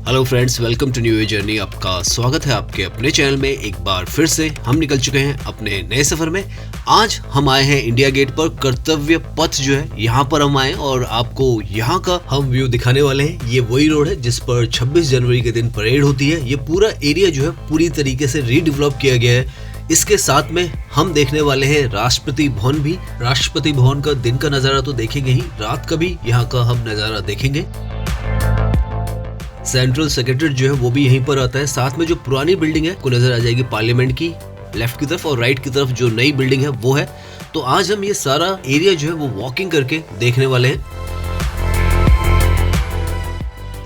Hello friends, welcome to new year journey. आपका स्वागत है आपके अपने चैनल में। एक बार फिर से हम निकल चुके हैं अपने नए सफर में। आज हम आए हैं इंडिया गेट पर। कर्तव्य पथ जो है यहाँ पर हम आए और आपको यहाँ का हम व्यू दिखाने वाले हैं। ये वही रोड है जिस पर 26 जनवरी के दिन परेड होती है। ये पूरा एरिया जो है पूरी तरीके से रीडेवलप किया गया है। इसके साथ में हम देखने वाले हैं राष्ट्रपति भवन भी। राष्ट्रपति भवन का दिन का नजारा तो देखेंगे ही, रात का भी यहाँ का हम नजारा देखेंगे। सेंट्रल सेक्रेटरीट जो है वो भी यहीं पर आता है। साथ में जो पुरानी बिल्डिंग है को नजर आ जाएगी पार्लियामेंट की लेफ्ट की तरफ, और राइट की तरफ जो नई बिल्डिंग है वो है। तो आज हम ये सारा एरिया जो है वो वॉकिंग करके देखने वाले हैं।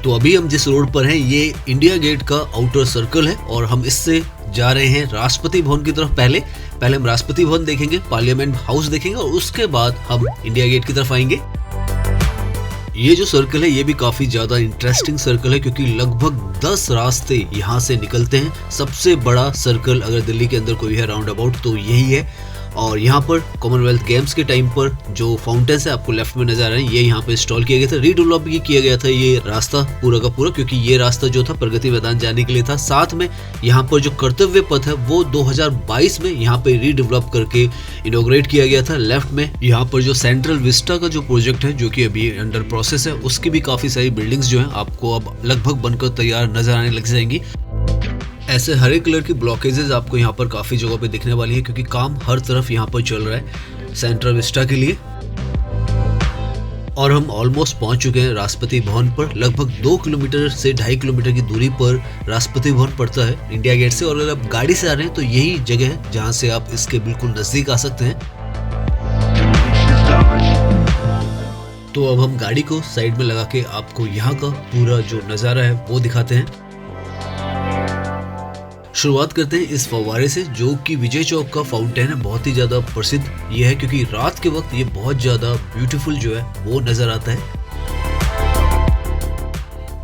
तो अभी हम जिस रोड पर हैं ये इंडिया गेट का आउटर सर्कल है और हम इससे जा रहे हैं राष्ट्रपति भवन की तरफ। पहले हम राष्ट्रपति भवन देखेंगे, पार्लियामेंट हाउस देखेंगे और उसके बाद हम इंडिया गेट की तरफ आएंगे। ये जो सर्कल है ये भी काफी ज्यादा इंटरेस्टिंग सर्कल है क्योंकि लगभग 10 रास्ते यहाँ से निकलते हैं। सबसे बड़ा सर्कल अगर दिल्ली के अंदर कोई है राउंड अबाउट तो यही है। और यहाँ पर कॉमनवेल्थ गेम्स के टाइम पर जो फाउंटेन्स है आपको लेफ्ट में नजर आ रहे हैं, ये यहाँ पे इंस्टॉल किया गया था। रीडेवलप भी किया गया था ये रास्ता पूरा का पूरा, क्योंकि ये रास्ता जो था प्रगति मैदान जाने के लिए था। साथ में यहाँ पर जो कर्तव्य पथ है वो 2022 में यहाँ पे रीडेवलप करके इनॉग्रेट किया गया था। लेफ्ट में यहाँ पर जो सेंट्रल विस्टा का जो प्रोजेक्ट है जो कि अभी अंडर प्रोसेस है, उसकी भी काफी सारी बिल्डिंग्स जो है आपको अब लगभग बनकर तैयार नजर आने लग जाएंगी। ऐसे हरे कलर की ब्लॉकेजेस आपको यहाँ पर काफी जगहों पे दिखने वाली है क्योंकि काम हर तरफ यहाँ पर चल रहा है सेंट्रल विस्टा के लिए। और हम ऑलमोस्ट पहुंच चुके हैं राष्ट्रपति भवन पर। लगभग 2 किलोमीटर से 2.5 किलोमीटर की दूरी पर राष्ट्रपति भवन पड़ता है इंडिया गेट से। और अगर आप गाड़ी से आ रहे हैं तो यही जगह है जहां से आप इसके बिल्कुल नजदीक आ सकते हैं। तो अब हम गाड़ी को साइड में लगा के आपको यहाँ का पूरा जो नजारा है वो दिखाते हैं। शुरुआत करते हैं इस फव्वारे से जो कि विजय चौक का फाउंटेन है। बहुत ही ज्यादा प्रसिद्ध ये है क्योंकि रात के वक्त ये बहुत ज्यादा ब्यूटीफुल जो है वो नजर आता है।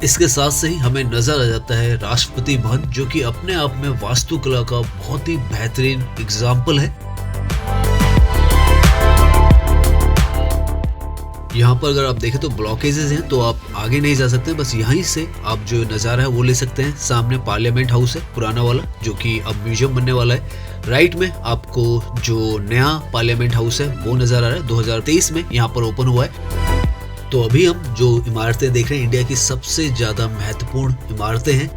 इसके साथ से ही हमें नजर आ जाता है राष्ट्रपति भवन जो कि अपने आप में वास्तुकला का बहुत ही बेहतरीन एग्जाम्पल है। यहाँ पर अगर आप देखें तो ब्लॉकेजेस हैं तो आप आगे नहीं जा सकते, बस यहीं से आप जो नज़ारा है वो ले सकते हैं। सामने पार्लियामेंट हाउस है पुराना वाला जो कि अब म्यूजियम बनने वाला है। राइट में आपको जो नया पार्लियामेंट हाउस है वो नज़र आ रहा है, 2023 में यहाँ पर ओपन हुआ है। तो अभी हम जो इमारतें देख रहे हैं इंडिया की सबसे ज़्यादा महत्वपूर्ण इमारतें हैं।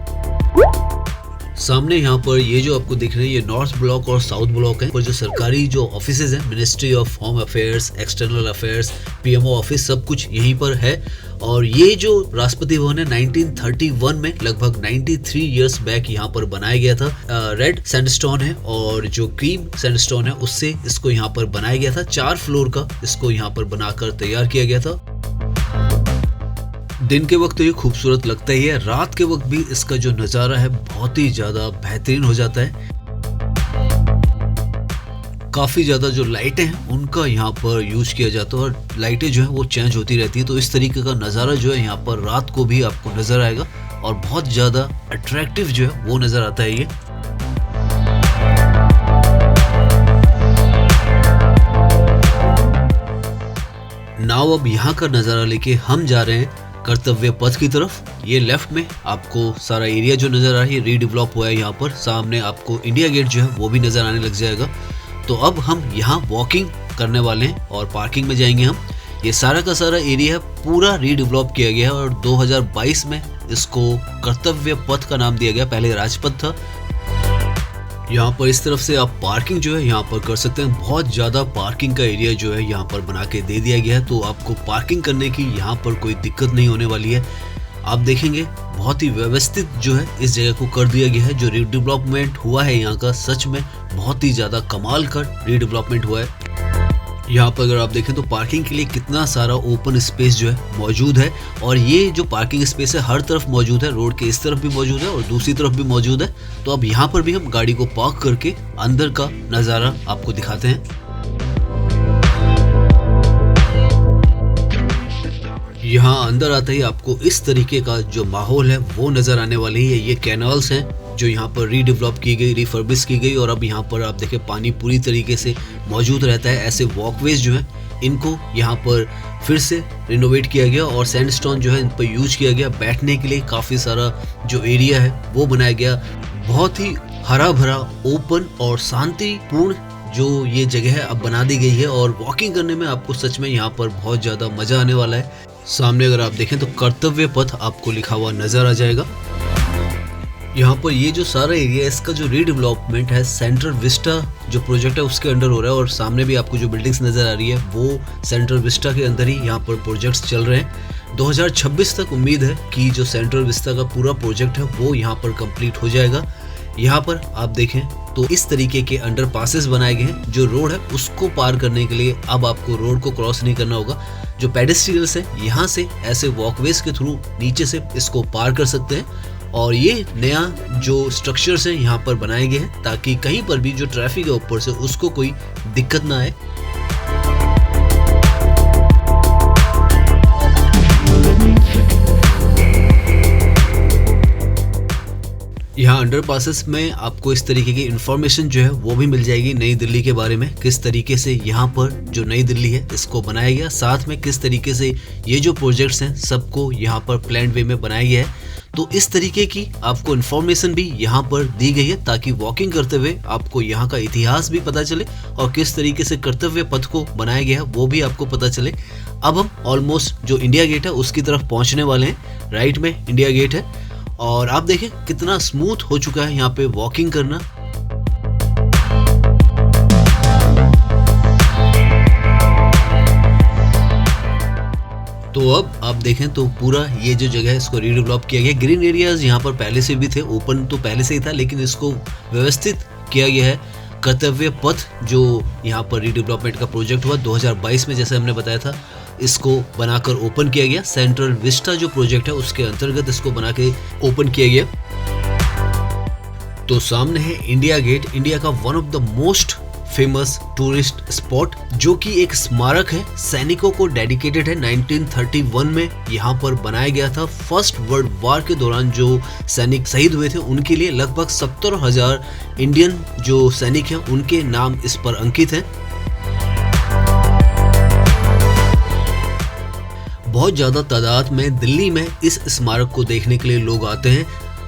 सामने यहाँ पर ये जो आपको दिख रहे हैं ये नॉर्थ ब्लॉक और साउथ ब्लॉक है। पर जो सरकारी जो ऑफिसेज हैं, ministry of home affairs, external affairs, PMO office, सब कुछ यहीं पर है। और ये जो राष्ट्रपति भवन है 1931 में लगभग 93 इयर्स बैक यहाँ पर बनाया गया था। रेड सैंडस्टोन है और जो क्रीम सैंडस्टोन है उससे इसको यहाँ पर बनाया गया था। 4 फ्लोर का इसको यहाँ पर बनाकर तैयार किया गया था। दिन के वक्त तो ये खूबसूरत लगता ही है, रात के वक्त भी इसका जो नज़ारा है बहुत ही ज़्यादा बेहतरीन हो जाता है। काफ़ी ज़्यादा जो लाइटें हैं उनका यहाँ पर यूज किया जाता है और लाइटें जो है वो चेंज होती रहती है। तो इस तरीके का नज़ारा जो है यहाँ पर रात को भी आपको नज़र आएगा और बहुत ज़्यादा अट्रैक्टिव जो है वो नज़र आता है ये। नाउ अब यहाँ का नज़ारा लेके हम जा रहे हैं कर्तव्य पथ की तरफ। ये लेफ्ट में आपको सारा एरिया जो नजर आ रहा है ये रीडेवलप हुआ है यहाँ पर। सामने आपको इंडिया गेट जो है वो भी नजर आने लग जाएगा। तो अब हम यहाँ वॉकिंग करने वाले हैं और पार्किंग में जाएंगे हम। ये सारा का सारा एरिया पूरा रीडेवलप किया गया है और 2022 में इसको कर्तव्य पथ का नाम दिया गया। पहले राजपथ था। यहाँ पर इस तरफ से आप पार्किंग जो है यहाँ पर कर सकते हैं। बहुत ज़्यादा पार्किंग का एरिया जो है यहाँ पर बना के दे दिया गया है, तो आपको पार्किंग करने की यहाँ पर कोई दिक्कत नहीं होने वाली है। आप देखेंगे बहुत ही व्यवस्थित जो है इस जगह को कर दिया गया है। जो रीडेवलपमेंट हुआ है यहाँ का सच में बहुत ही ज़्यादा कमाल का रीडेवलपमेंट हुआ है। यहाँ पर अगर आप देखें तो पार्किंग के लिए कितना सारा ओपन स्पेस जो है मौजूद है। और ये जो पार्किंग स्पेस है हर तरफ मौजूद है, रोड के इस तरफ भी मौजूद है और दूसरी तरफ भी मौजूद है। तो अब यहाँ पर भी हम गाड़ी को पार्क करके अंदर का नज़ारा आपको दिखाते हैं। यहाँ अंदर आते ही आपको इस तरीके का जो माहौल है वो नज़र आने वाली है। ये कैनाल्स हैं जो यहाँ पर रीडेवलप की गई, रिफर्बिश की गई और अब यहाँ पर आप देखें पानी पूरी तरीके से मौजूद रहता है। ऐसे वॉकवेज जो है इनको यहाँ पर फिर से रिनोवेट किया गया और सैंडस्टोन जो है इन पर यूज किया गया। बैठने के लिए काफ़ी सारा जो एरिया है वो बनाया गया। बहुत ही हरा भरा, ओपन और शांतिपूर्ण जो ये जगह है अब बना दी गई है और वॉकिंग करने में आपको सच में यहाँ पर बहुत ज़्यादा मज़ा आने वाला है। सामने अगर आप देखें तो कर्तव्य पथ आपको लिखा हुआ नज़र आ जाएगा। यहाँ पर ये जो सारा एरिया, इसका जो रीडेवलपमेंट है सेंट्रल विस्टा जो प्रोजेक्ट है उसके अंडर हो रहा है और सामने भी आपको जो बिल्डिंग्स नज़र आ रही है वो सेंट्रल विस्टा के अंदर ही यहाँ पर प्रोजेक्ट्स चल रहे हैं। 2026 तक उम्मीद है कि जो सेंट्रल विस्टा का पूरा प्रोजेक्ट है वो यहाँ पर कंप्लीट हो जाएगा। यहाँ पर आप देखें तो इस तरीके के अंडर पासेस बनाए गए हैं। जो रोड है उसको पार करने के लिए अब आपको रोड को क्रॉस नहीं करना होगा। जो पेडेस्ट्रियल्स है यहाँ से ऐसे वॉकवेज के थ्रू नीचे से इसको पार कर सकते हैं और ये नया जो स्ट्रक्चर्स है यहाँ पर बनाए गए हैं ताकि कहीं पर भी जो ट्रैफिक है ऊपर से उसको कोई दिक्कत ना आए। यहाँ अंडर पासेस में आपको इस तरीके की इंफॉर्मेशन जो है वो भी मिल जाएगी नई दिल्ली के बारे में, किस तरीके से यहाँ पर जो नई दिल्ली है इसको बनाया गया, साथ में किस तरीके से ये जो प्रोजेक्ट्स हैं सबको यहाँ पर प्लान्ड वे में बनाया गया है। तो इस तरीके की आपको इन्फॉर्मेशन भी यहाँ पर दी गई है ताकि वॉकिंग करते हुए आपको यहाँ का इतिहास भी पता चले और किस तरीके से कर्तव्य पथ को बनाया गया है वो भी आपको पता चले। अब हम ऑलमोस्ट जो इंडिया गेट है उसकी तरफ पहुँचने वाले हैं। राइट में इंडिया गेट है और आप देखें कितना स्मूथ हो चुका है यहाँ पे वॉकिंग करना। तो अब आप देखें तो पूरा ये जो जगह है इसको रीडेवलप किया गया। ग्रीन एरियाज यहाँ पर पहले से भी थे, ओपन तो पहले से ही था, लेकिन इसको व्यवस्थित किया गया है। कर्तव्य पथ जो यहाँ पर रीडेवलपमेंट का प्रोजेक्ट हुआ 2022 में, जैसे हमने बताया था, इसको बनाकर ओपन किया गया। सेंट्रल विस्टा जो प्रोजेक्ट है उसके अंतर्गत इसको बना के ओपन किया गया। तो सामने है इंडिया गेट, इंडिया का one of the most famous tourist spot जो कि एक स्मारक है, सैनिकों को डेडिकेटेड है। 1931 में यहाँ पर बनाया गया था। फर्स्ट वर्ल्ड वॉर के दौरान जो सैनिक शहीद हुए थे उनके लिए लगभग 70,000 इंडियन जो सैनिक हैं उनके नाम इस पर अंकित हैं। बहुत ज़्यादा तादाद में दिल्ली में इस स्मारक को देखने के लिए लोग आते हैं।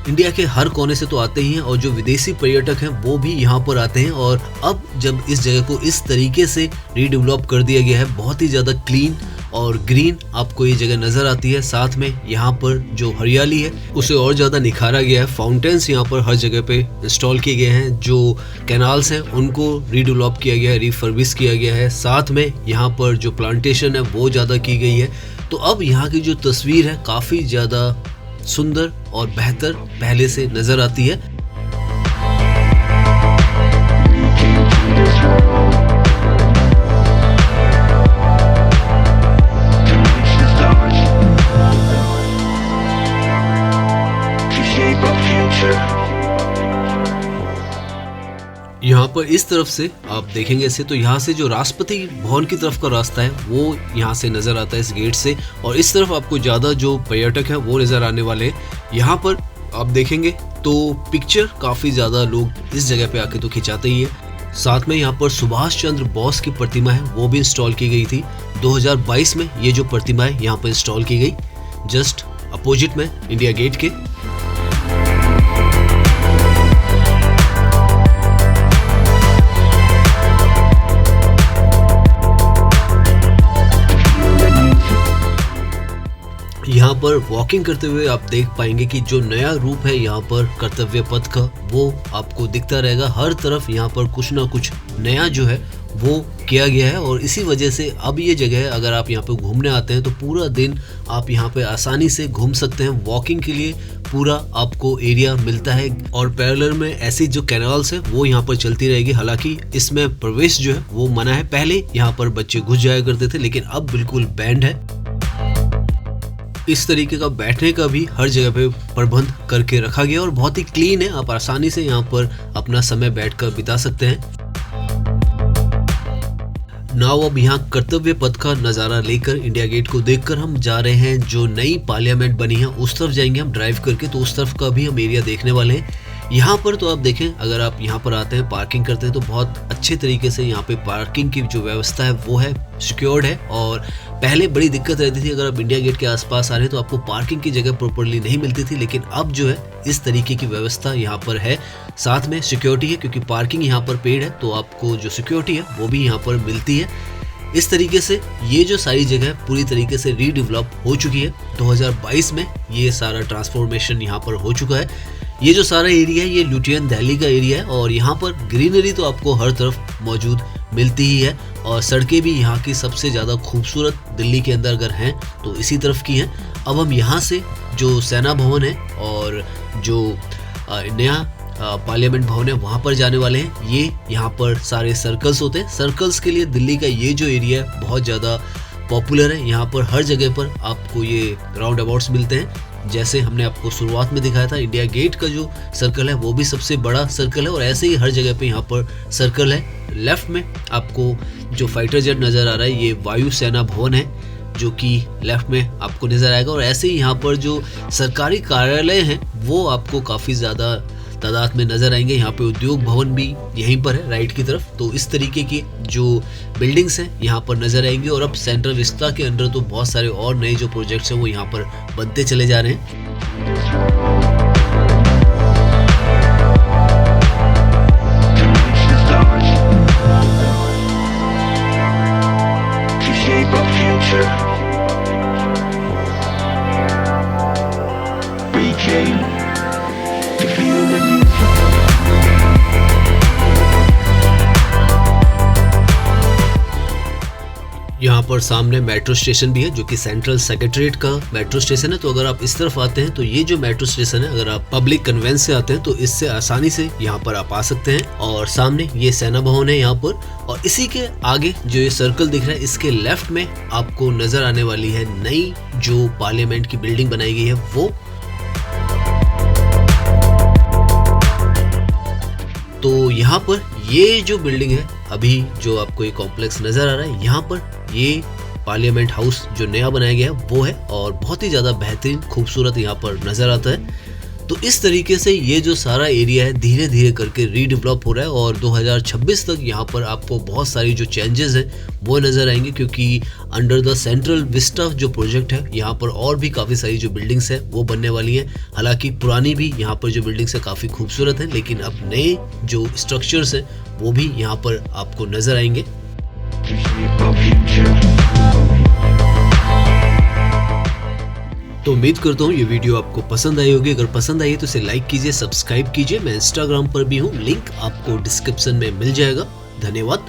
इंडिया के हर कोने से तो आते ही हैं और जो विदेशी पर्यटक हैं वो भी यहाँ पर आते हैं। और अब जब इस जगह को इस तरीके से रीडेवलप कर दिया गया है, बहुत ही ज़्यादा क्लीन और ग्रीन आपको ये जगह नज़र आती है। साथ में यहाँ पर जो हरियाली है उसे और ज़्यादा निखारा गया है। फाउंटेन्स यहाँ पर हर जगह पे इंस्टॉल किए गए हैं। जो कैनाल्स हैं उनको रीडेवलप किया गया है, रिफर्बिश किया गया है। साथ में यहाँ पर जो प्लांटेशन है वो ज़्यादा की गई है। तो अब यहाँ की जो तस्वीर है काफ़ी ज़्यादा सुंदर और बेहतर पहले से नजर आती है। यहाँ पर इस तरफ से आप देखेंगे ऐसे तो यहाँ से जो राष्ट्रपति भवन की तरफ का रास्ता है वो यहाँ से नज़र आता है इस गेट से। और इस तरफ आपको ज़्यादा जो पर्यटक हैं वो नज़र आने वाले हैं। यहाँ पर आप देखेंगे तो पिक्चर काफ़ी ज़्यादा लोग इस जगह पे आके तो खिंचाते ही है। साथ में यहाँ पर सुभाष चंद्र बोस की प्रतिमा है वो भी इंस्टॉल की गई थी। 2022 में ये जो प्रतिमा है यहाँ पर इंस्टॉल की गई, जस्ट अपोजिट में इंडिया गेट के। यहाँ पर वॉकिंग करते हुए आप देख पाएंगे कि जो नया रूप है यहाँ पर कर्तव्य पथ का वो आपको दिखता रहेगा। हर तरफ यहाँ पर कुछ ना कुछ नया जो है वो किया गया है और इसी वजह से अब ये जगह अगर आप यहाँ पे घूमने आते हैं तो पूरा दिन आप यहाँ पे आसानी से घूम सकते हैं। वॉकिंग के लिए पूरा आपको एरिया मिलता है और पैरेलल में ऐसी जो कैनाल्स है वो यहाँ पर चलती रहेगी। हालांकि इसमें प्रवेश जो है वो मना है। पहले यहाँ पर बच्चे घुस जाया करते थे लेकिन अब बिल्कुल बैंड है। इस तरीके का बैठने का भी हर जगह पे प्रबंध करके रखा गया और बहुत ही क्लीन है। आप आसानी से यहाँ पर अपना समय बैठकर बिता सकते हैं। नाउ अब यहाँ कर्तव्य पथ का नज़ारा लेकर इंडिया गेट को देखकर हम जा रहे हैं जो नई पार्लियामेंट बनी है उस तरफ जाएंगे हम ड्राइव करके। तो उस तरफ का भी हम एरिया देखने वाले हैं। यहाँ पर तो आप देखें, अगर आप यहाँ पर आते हैं पार्किंग करते हैं तो बहुत अच्छे तरीके से यहाँ पे पार्किंग की जो व्यवस्था है वो है सिक्योर्ड है। और पहले बड़ी दिक्कत रहती थी, अगर आप इंडिया गेट के आसपास आ रहे हैं तो आपको पार्किंग की जगह प्रॉपर्ली नहीं मिलती थी, लेकिन अब जो है इस तरीके की व्यवस्था यहाँ पर है। साथ में सिक्योरिटी है, क्योंकि पार्किंग यहाँ पर पेड है तो आपको जो सिक्योरिटी है वो भी यहाँ पर मिलती है। इस तरीके से ये जो सारी जगह पूरी तरीके से रीडेवलप हो चुकी है। 2022 में ये सारा ट्रांसफॉर्मेशन यहाँ पर हो चुका है। ये जो सारा एरिया है ये लुटियन दिल्ली का एरिया है और यहाँ पर ग्रीनरी तो आपको हर तरफ मौजूद मिलती ही है और सड़कें भी यहाँ की सबसे ज़्यादा खूबसूरत दिल्ली के अंदर अगर हैं तो इसी तरफ की हैं। अब हम यहाँ से जो सेना भवन है और जो नया पार्लियामेंट भवन है वहाँ पर जाने वाले हैं। ये यहाँ पर सारे सर्कल्स होते हैं। सर्कल्स के लिए दिल्ली का ये जो एरिया है बहुत ज़्यादा पॉपुलर है। यहाँ पर हर जगह पर आपको ये राउंड अबाउट्स मिलते हैं। जैसे हमने आपको शुरुआत में दिखाया था, इंडिया गेट का जो सर्कल है वो भी सबसे बड़ा सर्कल है और ऐसे ही हर जगह पे यहाँ पर सर्कल है। लेफ्ट में आपको जो फाइटर जेट नज़र आ रहा है ये वायु सेना भवन है जो कि लेफ्ट में आपको नज़र आएगा। और ऐसे ही यहाँ पर जो सरकारी कार्यालय हैं वो आपको काफ़ी ज़्यादा तादाद में नज़र आएंगे। यहाँ पे उद्योग भवन भी यहीं पर है राइट की तरफ। तो इस तरीके की जो बिल्डिंग्स हैं यहाँ पर नज़र आएंगी। और अब सेंट्रल विस्टा के अंदर तो बहुत सारे और नए जो प्रोजेक्ट्स हैं वो यहाँ पर बनते चले जा रहे हैं। यहाँ पर सामने मेट्रो स्टेशन भी है जो कि सेंट्रल सेक्रेटरीट का मेट्रो स्टेशन है। तो अगर आप इस तरफ आते हैं तो ये जो मेट्रो स्टेशन है, अगर आप पब्लिक कन्वेंस से आते हैं तो इससे आसानी से यहाँ पर आप आ सकते हैं। और सामने ये सेना भवन है यहाँ पर। और इसी के आगे जो ये सर्कल दिख रहा है इसके लेफ्ट में आपको नजर आने वाली है नई जो पार्लियामेंट की बिल्डिंग बनाई गई है वो। तो यहाँ पर ये जो बिल्डिंग है अभी जो आपको ये कॉम्प्लेक्स नजर आ रहा है, यहाँ पर ये पार्लियामेंट हाउस जो नया बनाया गया है वो है और बहुत ही ज़्यादा बेहतरीन खूबसूरत यहाँ पर नज़र आता है। तो इस तरीके से ये जो सारा एरिया है धीरे धीरे करके रीडेवलप हो रहा है और 2026 तक यहाँ पर आपको बहुत सारी जो चेंजेस हैं वो नज़र आएंगे, क्योंकि अंडर द सेंट्रल विस्टा जो प्रोजेक्ट है यहाँ पर और भी काफ़ी सारी जो बिल्डिंग्स हैं वो बनने वाली हैं। हालांकि पुरानी भी यहाँ पर जो बिल्डिंग्स है काफ़ी खूबसूरत है, लेकिन अब नए जो स्ट्रक्चर्स हैं वो भी यहाँ पर आपको नज़र आएंगे। तो उम्मीद करता हूँ ये वीडियो आपको पसंद आई होगी। अगर पसंद आई तो इसे लाइक कीजिए, सब्सक्राइब कीजिए। मैं इंस्टाग्राम पर भी हूँ, लिंक आपको डिस्क्रिप्शन में मिल जाएगा। धन्यवाद।